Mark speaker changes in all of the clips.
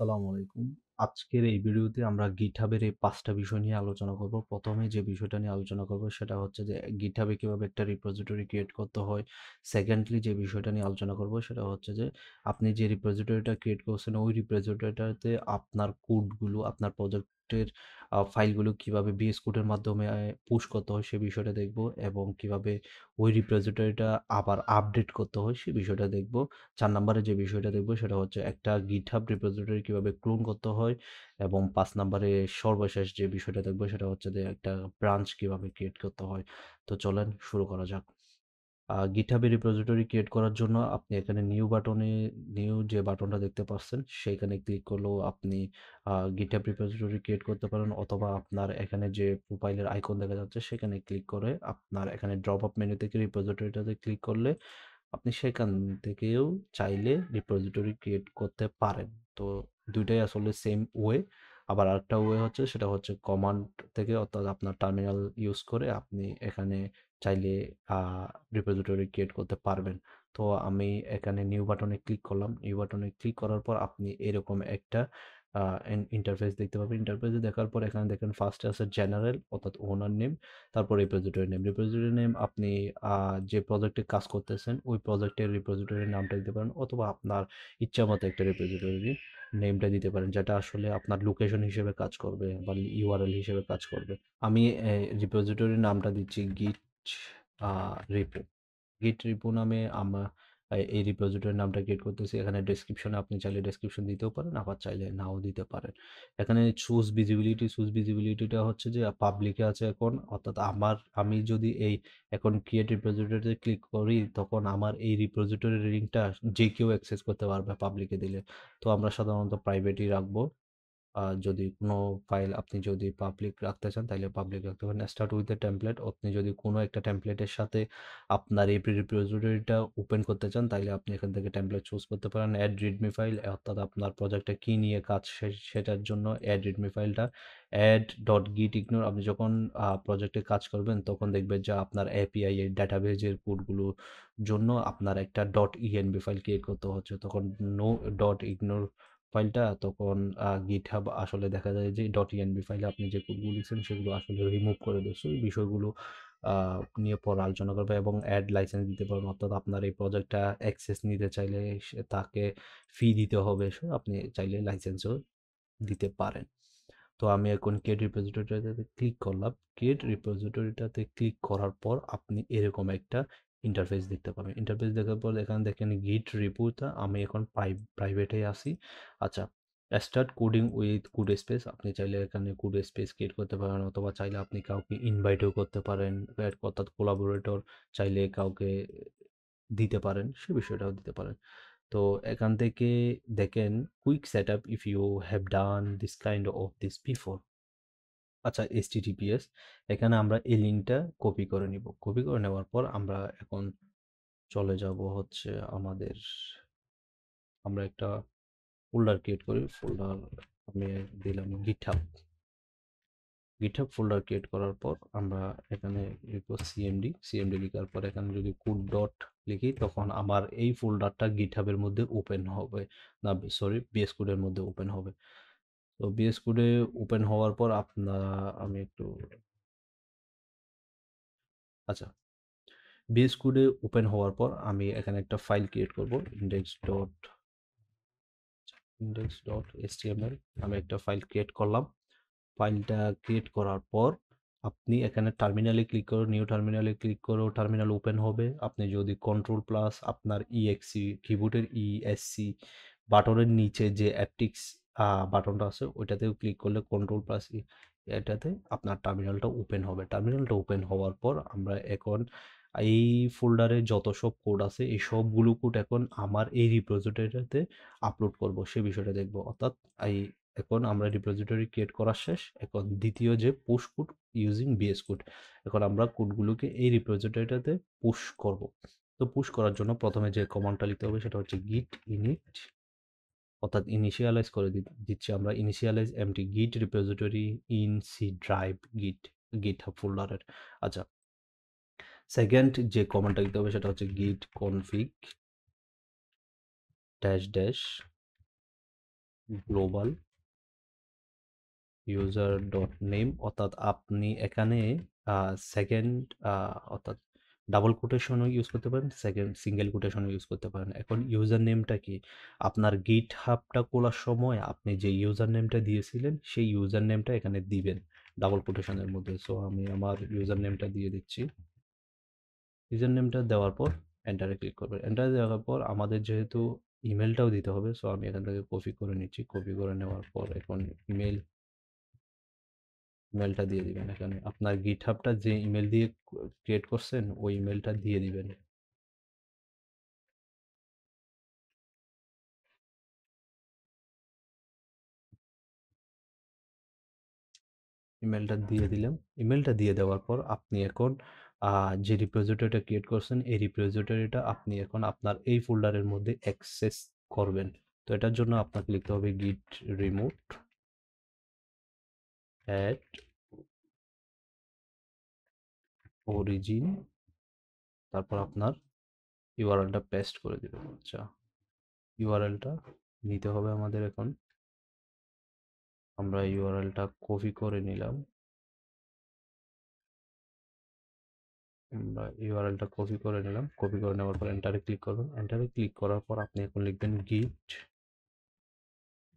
Speaker 1: আসসালামু আলাইকুম। আজকের এই ভিডিওতে আমরা GitHub এর এই ৫ টা বিষয় নিয়ে আলোচনা করব। ১ম এ যে বিষয়টা নিয়ে আলোচনা করব সেটা হচ্ছে যে GitHub এ কিভাবে একটা রিপোজিটরি ক্রিয়েট করতে হয়। সেকেন্ডলি যে বিষয়টা নিয়ে আলোচনা করব সেটা হচ্ছে যে আপনি যে রিপোজিটরিটা ক্রিয়েট করছেন ওই রিপোজিটরিটাতে আপনার কোডগুলো, আপনার প্রজেক্টের ফাইলগুলো কিভাবে VS Code এর মাধ্যমে পুশ করতে হয় সে বিষয়টা দেখব এবং কিভাবে ওই রিপোজিটরিটা আবার আপডেট করতে হয় সে বিষয়টা দেখব। ৪ নাম্বারে যে বিষয়টা দেখব সেটা হচ্ছে একটা GitHub রিপোজিটরি কিভাবে ক্লোন করতে হয় এবং ৫ নাম্বারে সর্বশেষ যে বিষয়টা দেখব সেটা হচ্ছে যে একটা ব্রাঞ্চ কিভাবে ক্রিয়েট করতে হয়। তো চলেন শুরু করা যাক। GitHub এ রিপোজিটরি ক্রিয়েট করার জন্য আপনি এখানে নিউ যে বাটনটা দেখতে পাচ্ছেন সেইখানে ক্লিক করলেও আপনি GitHub রিপোজিটরি ক্রিয়েট করতে পারেন অথবা আপনার এখানে যে প্রোফাইলের আইকন দেখা যাচ্ছে সেখানে ক্লিক করে আপনার এখানে ড্রপ আপ মেনু থেকে রিপোজিটরিটাতে ক্লিক করলে আপনি সেখান থেকেও চাইলে রিপোজিটরি ক্রিয়েট করতে পারেন। তো ২ টাই আসলে সেম ওয়ে। আবার আরেকটা ওয়ে হচ্ছে সেটা হচ্ছে কমান্ড থেকে অর্থাৎ আপনার টার্মিনাল ইউজ করে আপনি এখানে চাইলে আ রিপোজিটরি ক্রিয়েট করতে পারবেন। তো আমি এখানে নিউ বাটনে ক্লিক করলাম। নিউ বাটনে ক্লিক করার পর আপনি এরকম একটা আ ইন্টারফেস দেখতে পাবেন। ইন্টারফেসে দেখার পর এখানে দেখেন ফার্স্টে আছে জেনারেল অর্থাৎ ওনার নেম, তারপর রিপোজিটরি নেম। রিপোজিটরি নেম আপনি যে প্রজেক্টে কাজ করতেছেন ওই প্রজেক্টের রিপোজিটরির নামটা দিতে পারেন অথবা আপনার ইচ্ছামতো একটা রিপোজিটরির নেমটা দিতে পারেন যেটা আসলে আপনার লোকেশন হিসেবে কাজ করবে বা ইউআরএল হিসেবে কাজ করবে। আমি রিপোজিটরির নামটা দিচ্ছি git আ repo। গিট রিপো নামে এই রিপোজিটরির নামটা ক্রিয়েট করতেছি। এখানে ডেসক্রিপশনে আপনি চাইলে ডেসক্রিপশন দিতেও পারেন, আবার চাইলে নাও দিতে পারেন। এখানে চুজ ভিজিবিলিটিটা হচ্ছে যে পাবলিকে আছে এখন। অর্থাৎ আমি যদি এখন ক্রিয়েট রিপোজিটরিতে ক্লিক করি তখন আমার এই রিপোজিটরির লিঙ্কটা যে কেউ অ্যাক্সেস করতে পারবে পাবলিকে দিলে। তো আমরা সাধারণত প্রাইভেটই রাখবো। যদি কোনো ফাইল আপনি যদি পাবলিক রাখতে চান তাইলে পাবলিক রাখতে পারেন। Start with a template. আপনি যদি কোনো একটা টেমপ্লেটের সাথে আপনার এই রিপোজিটরিটা ওপেন করতে চান তাইলে আপনি এখান থেকে টেমপ্লেট চুজ করতে পারেন। এড রিডমি ফাইল অর্থাৎ আপনার প্রজেক্টটা কি নিয়ে কাজ সেটার জন্য এড রিডমি ফাইলটা এড ডট গিট ইগনোর আপনি যখন প্রজেক্টে কাজ করবেন তখন দেখবেন যে আপনার এপিআই এর ডাটাবেজের কোডগুলোর জন্য আপনার একটা ডট ইএনবি ফাইল ক্রিয়েট করতে হচ্ছে। তখন নো ডট ইগনোর ফাইলটা তখন GitHub আসলে দেখা যায় যে .env ফাইলে আপনি যে কোডগুলো লিখছেন সেগুলো আসলে রিমুভ করে দেয়। সো এই বিষয়গুলো আ নিয়ে পরে আলোচনা করব এবং এড লাইসেন্স দিতে পারবেন। অর্থাৎ আপনার এই প্রজেক্টটা অ্যাক্সেস নিতে চাইলে তাকে ফি দিতে হবে। সো আপনি চাইলে লাইসেন্সও দিতে পারেন। তো আমি এখন ক্রিয়েট রিপোজিটরিটাতে ক্লিক করলাম। ক্রিয়েট রিপোজিটরিটাতে ক্লিক করার পর আপনি এরকম একটা ইন্টারফেস দেখতে পাবেন। ইন্টারফেস দেখার পর এখানে দেখেন গিট রিপোটা আমি এখন প্রাইভেটে আছি। আচ্ছা, start coding with code space আপনি চাইলে এখানে কোড স্পেস ক্রিয়েট করতে পারেন অথবা চাইলে আপনি কাউকে ইনভাইটও করতে পারেন। অর্থাৎ কোলাবোরেটর চাইলে কাউকে দিতে পারেন, সে বিষয়টাও দিতে পারেন। তো এখান থেকে দেখেন quick setup if you have done this kind of this before. আচ্ছা, এইচটিটিপিএস এখানে আমরা এই লিঙ্কটা কপি করে নিব। কপি করে নেওয়ার পর আমরা এখন চলে যাব হচ্ছে আমাদের আমরা একটা ফোল্ডার ক্রিয়েট করি। ফোল্ডার আমি দিলাম GitHub। GitHub ফোল্ডার ক্রিয়েট করার পর আমরা এখানে লিখব সিএমডি লিখার পর এখানে যদি কোড ডট লিখি তখন আমার এই ফোল্ডারটা GitHub এর মধ্যে ওপেন হবে। না সরি, VS Code এর মধ্যে ওপেন হবে। তো VS Code এ ওপেন হওয়ার পর আমি একটু আচ্ছা, VS Code এ ওপেন হওয়ার পর আমি এখানে একটা ফাইল ক্রিয়েট করব index.html আমি একটা ফাইল ক্রিয়েট করলাম। ফাইলটা ক্রিয়েট করার পর আপনি এখানে টার্মিনালে ক্লিক করুন, নিউ টার্মিনালে ক্লিক করেও টার্মিনাল ওপেন হবে। আপনি যদি কন্ট্রোল প্লাস আপনার ইএক্সি কিবোর্ডের ইএসসি বাটনের নিচে যে অ্যাপটিক্স বাটনটা আছে ওইটাতেও ক্লিক করলে কন্ট্রোল প্লাস এটাতে আপনার টার্মিনালটা ওপেন হবে। টার্মিনালটা ওপেন হওয়ার পর আমরা এখন এই ফোল্ডারে যত সব কোড আছে এই সবগুলো কোড এখন আমার এই রিপোজিটরিটাতে আপলোড করব সে বিষয়টা দেখব। অর্থাৎ এই এখন আমরা রিপোজিটরি ক্রিয়েট করা শেষ। এখন দ্বিতীয় যে push code using VS code. এখন আমরা কোডগুলোকে এই রিপোজিটরিটাতে পুশ করব। তো পুশ করার জন্য প্রথমে যে কমান্ডটা লিখতে হবে সেটা হচ্ছে git init অর্থাৎ ইনিশিয়ালাইজ করে দিচ্ছি আমরা initialise empty git repository in C drive GitHub ফোল্ডারের। আচ্ছা, সেকেন্ড যে কমান্ডটা লিখতে হবে সেটা হচ্ছে git config dash dash global user dot name, অর্থাৎ আপনি এখানে সেকেন্ড অর্থাৎ ডাবল কোটেশনও ইউজ করতে পারেন, সেকেন্ড সিঙ্গেল কোটেশনও ইউজ করতে পারেন। এখন ইউজার নেমটা কি, আপনার গিট হাবটা খোলার সময় আপনি যে ইউজার নেমটা দিয়েছিলেন সেই ইউজার নেমটা এখানে দিবেন ডাবল কোটেশনের মধ্যে। সো আমি আমার ইউজার নেমটা দিয়ে দিচ্ছি। ইউজার নেমটা দেওয়ার পর এন্টারে ক্লিক করবেন। এন্টারে দেওয়ার পর আমাদের যেহেতু ইমেলটাও দিতে হবে, সো আমি এখান থেকে কপি করে নিচ্ছি। কপি করে নেওয়ার পর এখন ইমেলটা দিয়ে দিবেন এখানে। আপনার গিটহাবটা যে ইমেল দিয়ে ক্রিয়েট করছেন ওই ইমেলটা দিয়ে দিবেন। ইমেলটা দিয়ে দিলাম। ইমেলটা দিয়ে দেওয়ার পর আপনি এখন যে রিপোজিটরিটা ক্রিয়েট করছেন এই রিপোজিটরিটা আপনি এখন আপনার এই ফোল্ডারের মধ্যে অ্যাক্সেস করবেন। তো এটার জন্য আপনাকে লিখতে হবে git remote add origin, তারপর আপনার ইউআরএলটা পেস্ট করে দিবেন। আচ্ছা, ইউআরএলটা নিতে হবে আমাদের এখন। আমরা ইউআরএলটা কপি করে নিলাম। আমরা ইউআরএলটা কপি করে নিলাম। কপি করে নেওয়ার পর এন্টারে ক্লিক করবেন। এন্টারে ক্লিক করার পর আপনি এখন লিখবেন git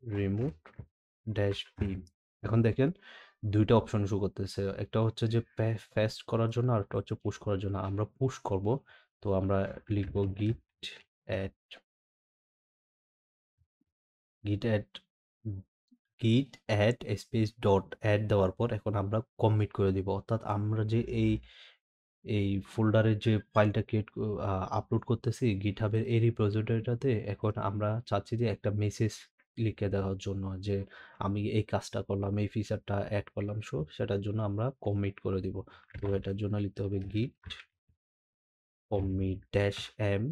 Speaker 1: remote dash p। এখন দেখেন দুইটা অপশন শো করতেছে, একটা হচ্ছে যে পেস্ট করার জন্য আর একটা হচ্ছে পুশ করার জন্য। আমরা পুশ করব, তো আমরা লিখব add git add git add space dot add দেওয়ার পর এখন আমরা কমিট করে দিব, অর্থাৎ আমরা যে এই ফোল্ডারের যে ফাইলটা আপলোড করতেছি গিটহাবের এই রিপোজিটরিটাতে, এখন আমরা চাচ্ছি যে একটা মেসেজ লিখে দেওয়ার জন্য যে আমি এই কাজটা করলাম, এই ফিচারটা অ্যাড করলাম। সেটার জন্য আমরা কমিট করে দিব। তো এটার জন্য লিখতে হবে গিট কমিট ড্যাশ এম।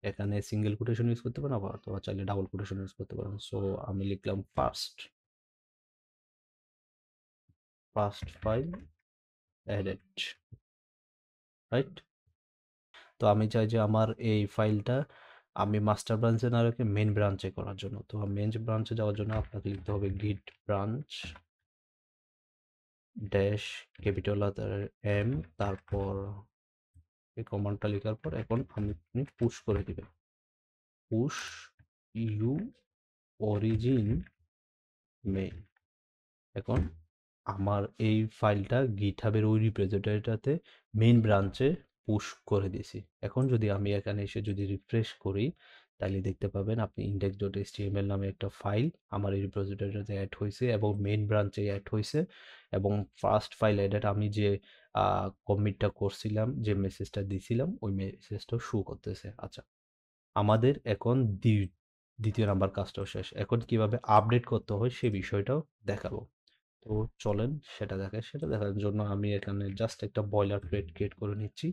Speaker 1: এখানে সিঙ্গেল কোটেশন ইউজ করতে পারেন, আবার অথবা চাইলে ডাবল কোটেশন ইউজ করতে পারেন। সো আমি লিখলাম ফার্স্ট ফাইল অ্যাডেড, রাইট। তো আমি চাই যে আমার এই ফাইলটা আমি মাস্টার ব্রাঞ্চে না রেখে মেন ব্রাঞ্চে করার জন্য। তো মেন ব্রাঞ্চে যাওয়ার জন্য আপনাকে লিখতে হবে গিট ব্রাঞ্চ ড্যাশ ক্যাপিটাল এম, তারপর এই কমান্ডটা লেখার পর এখন আপনি পুশ করে দিবেন। Push u origin main. এখন আমার এই ফাইলটা গিটহাবের ওই রিপোজিটরিটাতে মেইন ব্রাঞ্চে পুশ করে দিয়েছি। এখন যদি আমি এখানে এসে যদি রিফ্রেশ করি, তাহলে দেখতে পাবেন আপনি index.html নামে একটা ফাইল আমার এই রিপোজিটরিটাতে অ্যাড হয়েছে এবং মেইন ব্রাঞ্চে অ্যাড হয়েছে, এবং ফার্স্ট ফাইল অ্যাডেড আমি যে কমিটটা করছিলাম, যে মেসেজটা দিছিলাম ওই মেসেজটাও শো করতেছে। আচ্ছা, আমাদের এখন দ্বিতীয় নাম্বার কাজটাও শেষ। এখন কিভাবে আপডেট করতে হয় সে বিষয়টাও দেখাবো। তো চলেন সেটা দেখার জন্য আমি এখানে জাস্ট একটা বয়লার প্লেট ক্রিয়েট করে নিচ্ছি।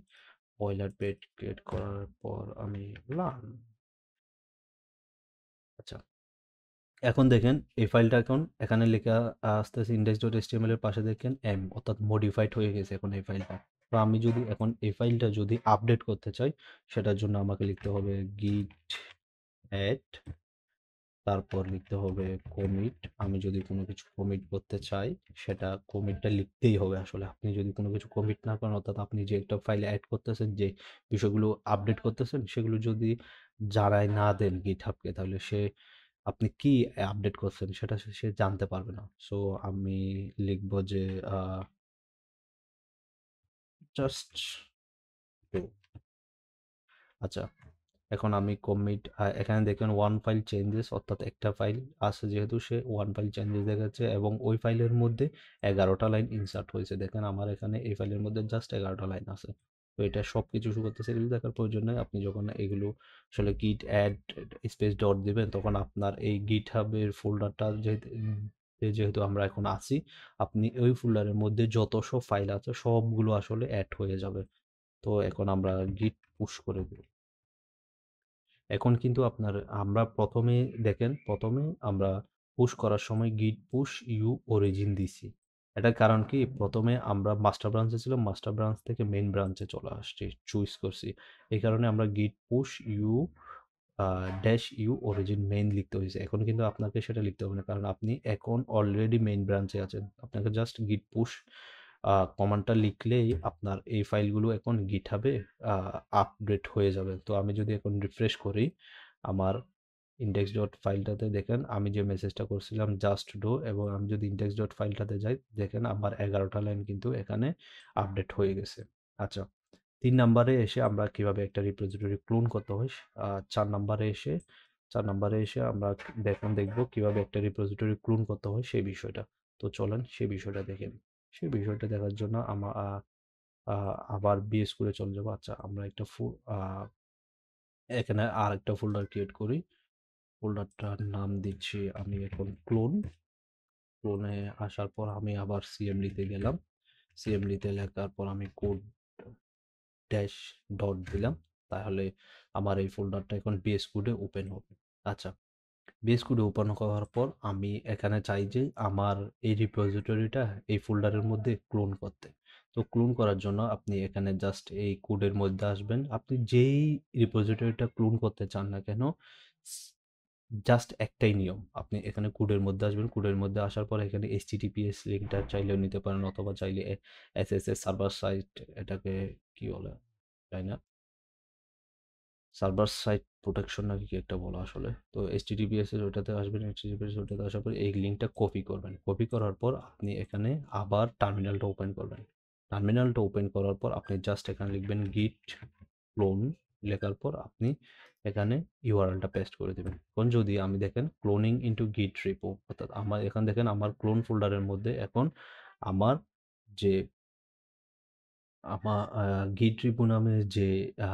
Speaker 1: বয়লার প্লেট ক্রিয়েট করার পর আমি রান। আচ্ছা, এখন দেখেন এই ফাইলটা এখন এখানে লেখা আসতেছে index.html এর পাশে দেখেন এম, অর্থাৎ মডিফাইড হয়ে গেছে এখন এই ফাইলটা। তো আমি যদি এখন এই ফাইলটা যদি আপডেট করতে চাই, সেটার জন্য আমাকে লিখতে হবে git add, তারপর লিখতে হবে কমিট। আমি যদি কোনো কিছু কমিট করতে চাই, সেটা কমিটটা লিখতেই হবে। আসলে আপনি যদি কোনো কিছু কমিট না করেন, অর্থাৎ আপনি যে একটা ফাইলে অ্যাড করতেছেন, যে বিষয়গুলো আপডেট করতেছেন, সেগুলো যদি জানাই না দেন গিটহাবকে, তাহলে আপনি কি আপডেট করছেন সেটা সে জানতে পারবে না। সো আমি লিখবো যে জাস্ট টু। আচ্ছা, এখন আমি কমিট এখানে দেখেন ওয়ান ফাইল চেঞ্জেস, অর্থাৎ একটা ফাইল আছে যেহেতু সে ওয়ান ফাইল চেঞ্জেস দেখাচ্ছে, এবং ওই ফাইলের মধ্যে 11টা লাইন ইনসার্ট হয়েছে। দেখেন আমার এখানে এই ফাইলের মধ্যে জাস্ট 11টা লাইন আছে। তো এটা সব কিছু শো করতেছে, এগুলো দেখার প্রয়োজন নেই। আপনি যখন এগুলো আসলে গিট অ্যাড স্পেস ডট দিবেন, তখন আপনার এই গিট হাবের ফোল্ডারটা যেহেতু আমরা এখন আছি, আপনি ওই ফোল্ডারের মধ্যে যত সব ফাইল আছে সবগুলো আসলে অ্যাড হয়ে যাবে। তো এখন আমরা গিট পুশ করে দিব। এখন কিন্তু আমরা প্রথমে আমরা পুশ করার সময় গিট পুশ ইউ অরিজিন দিছি। এটার কারণ কি, প্রথমে আমরা মাস্টার ব্রাঞ্চে ছিলাম, মাস্টার ব্রাঞ্চ থেকে মেইন ব্রাঞ্চে চলে আসছি, চুজ করছি। এই কারণে আমরা git push u dash u origin main লিখতে হয়েছে। এখন কিন্তু আপনাকে সেটা লিখতে হবে না। কারণ আপনি এখন অলরেডি মেইন ব্রাঞ্চে আছেন। আপনাকে জাস্ট git push কমান্ডটা লিখলেই আপনার এই ফাইলগুলো এখন GitHub এ আপডেট হয়ে যাবে। তো আমি যদি এখন রিফ্রেশ করি, আমার index.ফাইলটাতে দেখেন আমি যে মেসেজটা করছিলাম জাস্ট ডো, এবং আমি যদি index.ফাইলটাতে যাই, দেখেন আমার 11টা লাইন কিন্তু এখানে আপডেট হয়ে গেছে। আচ্ছা, ৩ নাম্বারে এসে আমরা কিভাবে একটা রিপোজিটরি ক্লোন করতে হয়, ৪ নাম্বারে এসে ৪ নাম্বারে এসে আমরা দেখব কিভাবে একটা রিপোজিটরি ক্লোন করতে হয় সেই বিষয়টা। তো চলেন সেই বিষয়টা দেখে নিই। সেই বিষয়টা দেখার জন্য আবার বিএস কোডে চলে যাবো। আচ্ছা, আমরা একটা এখানে আরেকটা ফোল্ডার ক্রিয়েট করি। ফোল্ডারটার নাম দিচ্ছি আমি এখন ক্লোন। ক্লোনে আসার পর আমি আবার সিএমডিতে গেলাম। সিএমডিতে লেখার পর আমি কোড ড্যাশ ডট দিলাম। তাহলে আমার এই ফোল্ডারটা এখন বিএস কোডে ওপেন হবে। আচ্ছা, বিএস কোডে ওপেন করার পর আমি এখানে চাই যে আমার এই রিপোজিটরিটা এই ফোল্ডারের মধ্যে ক্লোন করতে। তো ক্লোন করার জন্য আপনি এখানে জাস্ট এই কোডের মধ্যে আসবেন। আপনি যেই রিপোজিটরিটা ক্লোন করতে চান না কেন, জাস্ট একটাই নিয়ম। আপনি এখানে কোডের মধ্যে আসবেন। কোডের মধ্যে আসার পর এখানে HTTPS লিঙ্কটা চাইলেও নিতে পারেন, অথবা চাইলে SSH সার্ভার সাইট, এটাকে কি বলে তাই না? সার্ভার সাইড প্রোটেকশন নাকি কি একটা বলা আসলে। তো HTTPS এর ওটাতে আসবেন, HTTPS ওটাতে আসার পর এই লিঙ্কটা কপি করবেন। কপি করার পর আপনি এখানে আবার টার্মিনালটা ওপেন করবেন। টার্মিনালটা ওপেন করার পর আপনি জাস্ট এখানে লিখবেন git clone, লেখার পর আপনি এখানে ইউআরএলটা পেস্ট করে দিবেন। এখন যদি আমি দেখেন ক্লোনিং ইনটু git repo, অর্থাৎ আমার এখানে দেখেন আমার ক্লোন ফোল্ডারের মধ্যে এখন আমার যে গিট রিপো নামে যে আ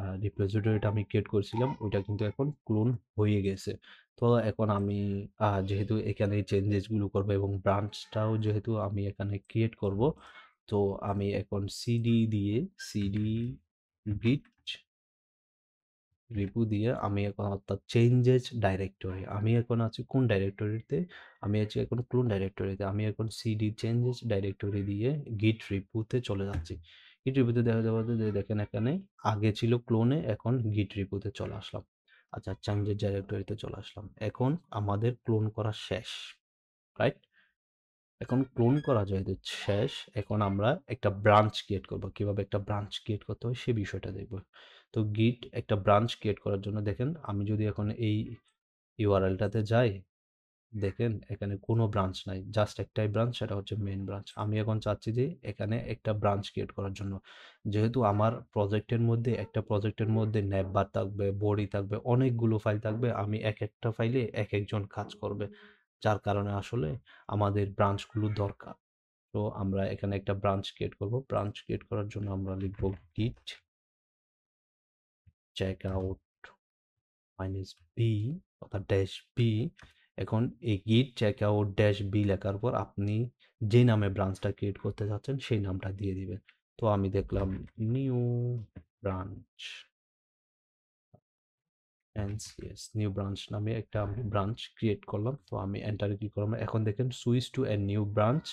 Speaker 1: আ রিপোজিটরিটা আমি ক্রিয়েট করছিলাম, ওইটা কিন্তু এখন ক্লোন হয়ে গেছে। তো এখন আমি যেহেতু এখানে চেঞ্জেস গুলো করব এবং ব্রাঞ্চটাও যেহেতু আমি এখানে ক্রিয়েট করব, তো আমি এখন সিডি দিয়ে সিডি git রিপু দিয়ে আমি এখন, অর্থাৎ চেঞ্জেস ডাইরেক্টরি, আমি এখন আছি কোন ডাইরেক্টরিতে, আমি আছি এখন ক্লোন ডাইরেক্টরিতে। আমি এখন সিডি চেঞ্জেস ডাইরেক্টরি দিয়ে গিট রিপুতে চলে যাচ্ছি। গিট রিপুতে দেখা যাবে যে দেখেন এখানে আগে ছিল ক্লোনে, এখন গিট রিপুতে চলে আসলাম। আচ্ছা, চেঞ্জেস ডাইরেক্টরিতে চলে আসলাম। এখন আমাদের ক্লোন করা শেষ, রাইট? এখন ক্লোন করা যেহেতু শেষ, এখন আমরা একটা ব্রাঞ্চ ক্রিয়েট করব। কিভাবে একটা ব্রাঞ্চ ক্রিয়েট করতে হয় সে বিষয়টা দেখব। তো গিট একটা ব্রাঞ্চ ক্রিয়েট করার জন্য দেখেন আমি যদি এখন এই ইউআরএলটাতে যাই, দেখেন এখানে কোনো ব্রাঞ্চ নাই, জাস্ট একটাই ব্রাঞ্চ, সেটা হচ্ছে মেইন ব্রাঞ্চ। আমি এখন চাচ্ছি যে এখানে একটা ব্রাঞ্চ ক্রিয়েট করার জন্য, যেহেতু আমার প্রজেক্টের মধ্যে নেটবার থাকবে, বডি থাকবে, অনেকগুলো ফাইল থাকবে, আমি এক একটা ফাইলে এক একজন কাজ করবে, যার কারণে আসলে আমাদের ব্রাঞ্চগুলো দরকার। তো আমরা এখানে একটা ব্রাঞ্চ ক্রিয়েট করব। ব্রাঞ্চ ক্রিয়েট করার জন্য আমরা লিখব git checkout মাইনাস বি, অর্থাৎ ড্যাশ বি। এখন এই git checkout ড্যাশ বি লেখার পর আপনি যে নামে ব্রাঞ্চটা ক্রিয়েট করতে যাচ্ছেন সেই নামটা দিয়ে দিবেন। তো আমি দেখলাম new branch, NCS new branch নামে একটা আমি ব্রাঞ্চ ক্রিয়েট করলাম। তো আমি এন্টারে ক্লিক করলাম। এখন দেখেন switch to a new branch,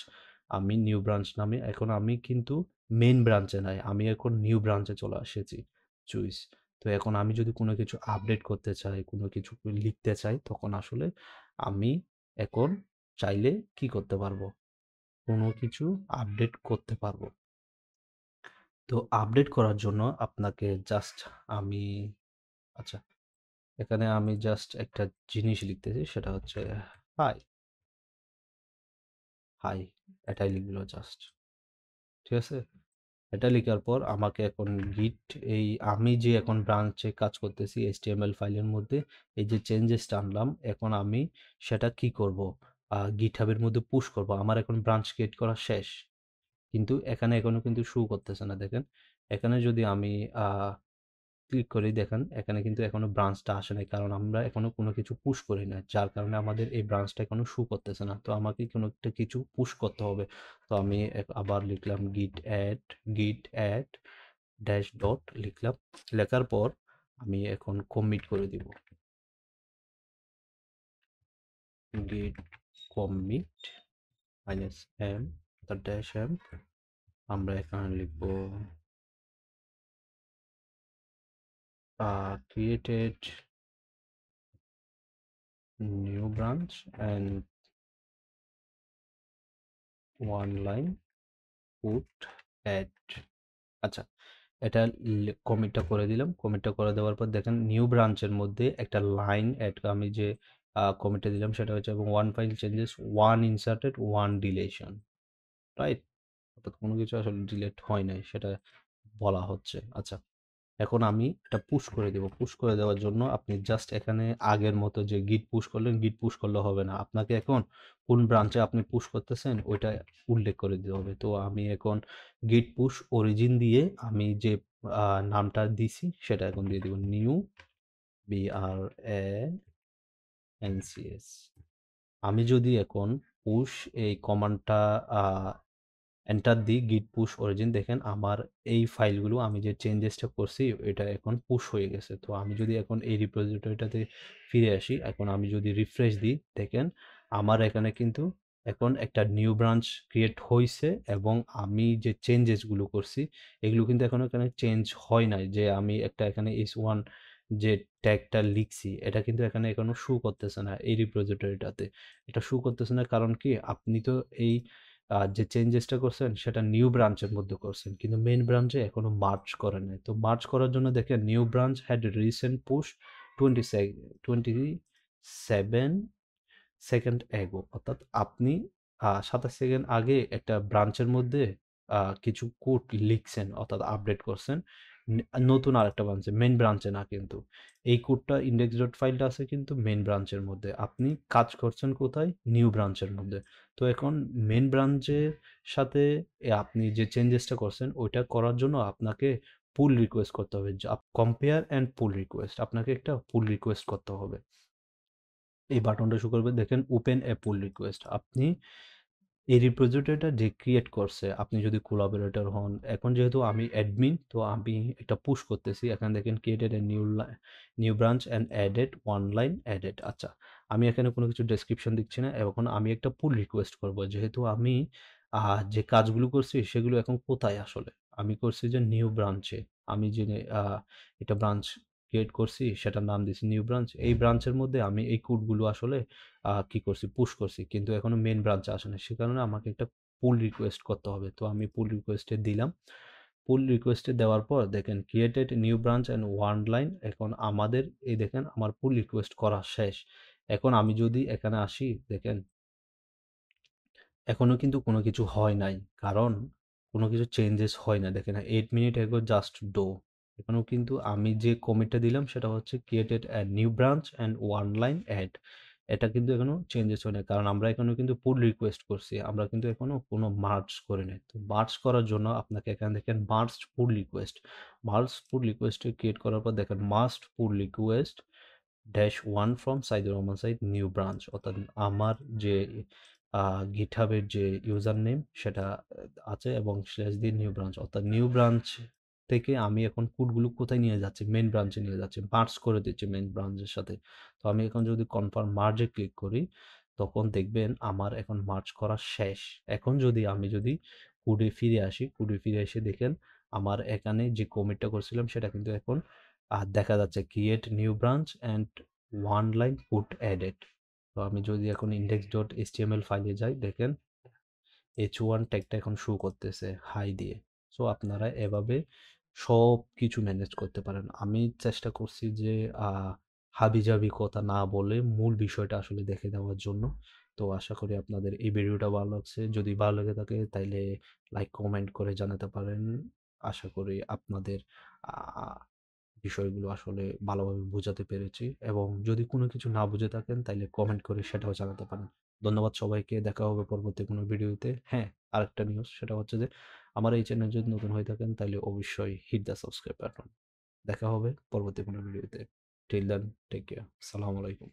Speaker 1: আমি নিউ ব্রাঞ্চ নামে, এখন আমি কিন্তু মেইন ব্রাঞ্চে নাই, আমি এখন নিউ ব্রাঞ্চে চলে এসেছি। চুইস। তো এখন আমি যদি কোনো কিছু আপডেট করতে চাই, কোনো কিছু লিখতে চাই, তখন আসলে আমি এখন চাইলে কি করতে পারবো, কোনো কিছু আপডেট করতে পারবো। তো আপডেট করার জন্য আপনাকে জাস্ট আমি, আচ্ছা, এখানে আমি জাস্ট একটা জিনিস লিখতেছি, সেটা হচ্ছে হাই, হাই, এটাই লিখলো জাস্ট। ঠিক আছে? এটা লিখার পর আমাকে এখন গিট, এই আমি যে এখন ব্রাঞ্চে কাজ করতেছি HTML ফাইলের মধ্যে এই যে চেঞ্জেসটা আনলাম, এখন আমি সেটা কি করব, GitHub এর মধ্যে পুশ করব। আমার এখন ব্রাঞ্চ ক্রিয়েট করা শেষ। কিন্তু এখানে এখনো কিন্তু শো করতেছে না, দেখেন। এখানে যদি আমি ক্লিক করি, দেখেন এখানে কিন্তু এখনো ব্রাঞ্চটা আসে নাই, কারণ আমরা এখনো কোনো কিছু পুশ করি না, যার কারণে আমাদের এই ব্রাঞ্চটা এখনো শো করতেছে না। তো আমাকে কোনো একটা কিছু পুশ করতে হবে। তো আমি আবার লিখলাম গিট অ্যাড ড্যাশ ডট লিখলাম। লেখার পর আমি এখন কমিট করে দিব, গিট কমিট মাইনাস এম, তার ড্যাশ এম। আমরা এখানে লিখবো created new branch and one line put add। আচ্ছা, এটা কমিটটা করে দিলাম। কমিটটা করে দেওয়ার পর দেখেন নিউ ব্রাঞ্চের মধ্যে একটা লাইন অ্যাড আমি যে কমিটটা দিলাম সেটা হচ্ছে এবং one file changes one inserted one deletion, right? অর্থাৎ কোনো কিছু আসলে ডিলেট হয় নাই সেটা বলা হচ্ছে। আচ্ছা, এখন আমি এটা পুশ করে দেব। পুশ করে দেওয়ার জন্য আপনি জাস্ট এখানে আগের মতো যে গিট পুশ করলেন, গিট পুশ করলে হবে না। আপনাকে এখন কোন ব্রাঞ্চে আপনি পুশ করতেছেন ওইটা উল্লেখ করে দিতে হবে। তো আমি এখন গিট পুশ অরিজিন দিয়ে আমি যে নামটা দিছি সেটা এখন দিয়ে দিব নিউ BRANCS। আমি যদি এখন পুশ এই কমান্ডটা এন্টার দিই গিট পুশ অরিজিন, দেখেন আমার এই ফাইলগুলো আমি যে চেঞ্জেসটা করছি এটা এখন পুশ হয়ে গেছে। তো আমি যদি এখন এই রিপোজিটরিটাতে ফিরে আসি, এখন আমি যদি রিফ্রেশ দিই দেখেন আমার এখানে কিন্তু এখন একটা নিউ ব্রাঞ্চ ক্রিয়েট হইছে এবং আমি যে চেঞ্জেসগুলো করছি এগুলো কিন্তু এখন এখানে চেঞ্জ হয় নাই। যে আমি একটা এখানে S1 যে ট্যাগটা লিখছি এটা কিন্তু এখানে এখনো শো করতেছে না এই রিপোজিটরিটাতে। এটা শো করতেছে না কারণ কি? আপনি তো এই যে চেঞ্জেসটা করছেন সেটা নিউ ব্রাঞ্চের মধ্যে করছেন। কিন্তু মেইন ব্রাঞ্চে এখনো মার্জ করেন নাই। তো মার্জ করার জন্য দেখেন new branch had recent push 27 second ago, অর্থাৎ আপনি ২৭ সেকেন্ড আগে একটা ব্রাঞ্চের মধ্যে কিছু কোড লিখছেন অর্থাৎ আপডেট করছেন। নতুন আরেকটা ব্রাঞ্চে, মেইন ব্রাঞ্চে না কিন্তু। এই কোডটা index ডট ফাইলটা আছে কিন্তু মেইন ব্রাঞ্চের মধ্যে। আপনি কাজ করছেন কোথায়? নিউ ব্রাঞ্চের মধ্যে। তো এখন মেইন ব্রাঞ্চের সাথে আপনি যে চেঞ্জেসটা করছেন ওইটা করার জন্য আপনাকে পুল রিকোয়েস্ট করতে হবে। কম্পেয়ার অ্যান্ড পুল রিকোয়েস্ট, আপনাকে একটা পুল রিকোয়েস্ট করতে হবে। এই বাটনটা শো করবে দেখেন ওপেন এ পুল রিকোয়েস্ট। আপনি এই রিপোজিটরিটা যে ক্রিয়েট করছে, আপনি যদি কোলাবোরেটর হন, এখন যেহেতু আমি অ্যাডমিন তো আমি এটা পুশ করতেছি। এখানে দেখেন created A new branch and added one line added. আচ্ছা, আমি এখানে কোনো কিছু ডেসক্রিপশন দিচ্ছি না। এখন আমি একটা পুল রিকোয়েস্ট করব। যেহেতু আমি যে কাজগুলো করছি সেগুলো এখন কোথায় আসলে? আমি করছি যে নিউ ব্রাঞ্চে। আমি যে আ এটা ব্রাঞ্চ ক্রিয়েট করছি সেটার নাম দিয়েছি নিউ ব্রাঞ্চ। এই ব্রাঞ্চের মধ্যে আমি এই কোডগুলো আসলে কি করছি? পুশ করছি। কিন্তু এখনো মেইন ব্রাঞ্চে আসে নাই। সে কারণে আমাকে একটা পুল রিকোয়েস্ট করতে হবে। তো আমি পুল রিকোয়েস্ট এ দিলাম। পুল রিকোয়েস্ট এ দেওয়ার পর দেখেন created new branch and one line, এখন আমাদের এই দেখেন আমার পুল রিকোয়েস্ট করা শেষ। এখন আমি যদি এখানে আসি দেখেন এখনো কিন্তু কোনো কিছু হয় নাই। কারণ কোনো কিছু চেঞ্জেস হয় না। দেখেন 8 মিনিট এগো জাস্ট ডো। এখনো কিন্তু আমি যে কমিটটা দিলাম সেটা হচ্ছে created a new branch and one line add. এটা কিন্তু এখনো চেঞ্জেস হয় নাই। কারণ আমরা এখনো কিন্তু পুল রিকোয়েস্ট করছি। আমরা কিন্তু এখনো কোনো মার্জ করি নাই। তো মার্জ করার জন্য আপনাকে এখানে দেখেন merged pull request. Merged pull request create করার পর দেখেন must pull request dash 1 from Saidur Rahman Said new branch, অর্থাৎ আমার যে GitHub এর যে ইউজার নেম সেটা আছে এবং স্ল্যাশ দিয়ে নিউ ব্রাঞ্চ, অর্থাৎ নিউ ব্রাঞ্চ থেকে আমি এখন কোডগুলো কোথায় নিয়ে যাচ্ছি? মেইন ব্রাঞ্চে নিয়ে যাচ্ছি। মার্জ করে দিচ্ছি মেইন ব্রাঞ্চের সাথে। তো আমি এখন যদি কনফার্ম মার্জ এ ক্লিক করি তখন দেখবেন আমার এখন মার্জ করা শেষ। এখন যদি আমি কোডে ফিরে আসি, কোডে ফিরে এসে দেখেন আমার এখানে যে কমিটটা করছিলাম সেটা কিন্তু এখন দেখা যাচ্ছে create new branch and one line put added. তো আমি যদি এখন index.html ফাইলে যাই দেখেন H1 ট্যাগটা এখন শো করতেছে হাই দিয়ে। সো আপনারা এভাবে সবকিছু ম্যানেজ করতে পারেন। আমি চেষ্টা করছি যে আ হাবিজাবি কথা না বলে মূল বিষয়টা আসলে দেখে দেওয়ার জন্য। তো আশা করি আপনাদের এই ভিডিওটা ভালো লাগছে। যদি ভালো লেগে থাকে তাইলে লাইক, কমেন্ট করে জানাতে পারেন। আশা করি আপনাদের আ বিষয়গুলো আসলে ভালোভাবে বোঝাতে পেরেছি এবং যদি কোনো কিছু না বুঝে থাকেন তাইলে কমেন্ট করে সেটাও জানাতে পারেন। ধন্যবাদ সবাইকে। দেখা হবে পরবর্তী কোনো ভিডিওতে। হ্যাঁ, আরেকটা নিউজ সেটা হচ্ছে যে আমার এই চ্যানেল যদি নতুন হয়ে থাকেন তাইলে অবশ্যই হিট দ্য সাবস্ক্রাইব বাটন। দেখা হবে পরবর্তী কোনো ভিডিওতে। Till then take care. আসসালামু আলাইকুম।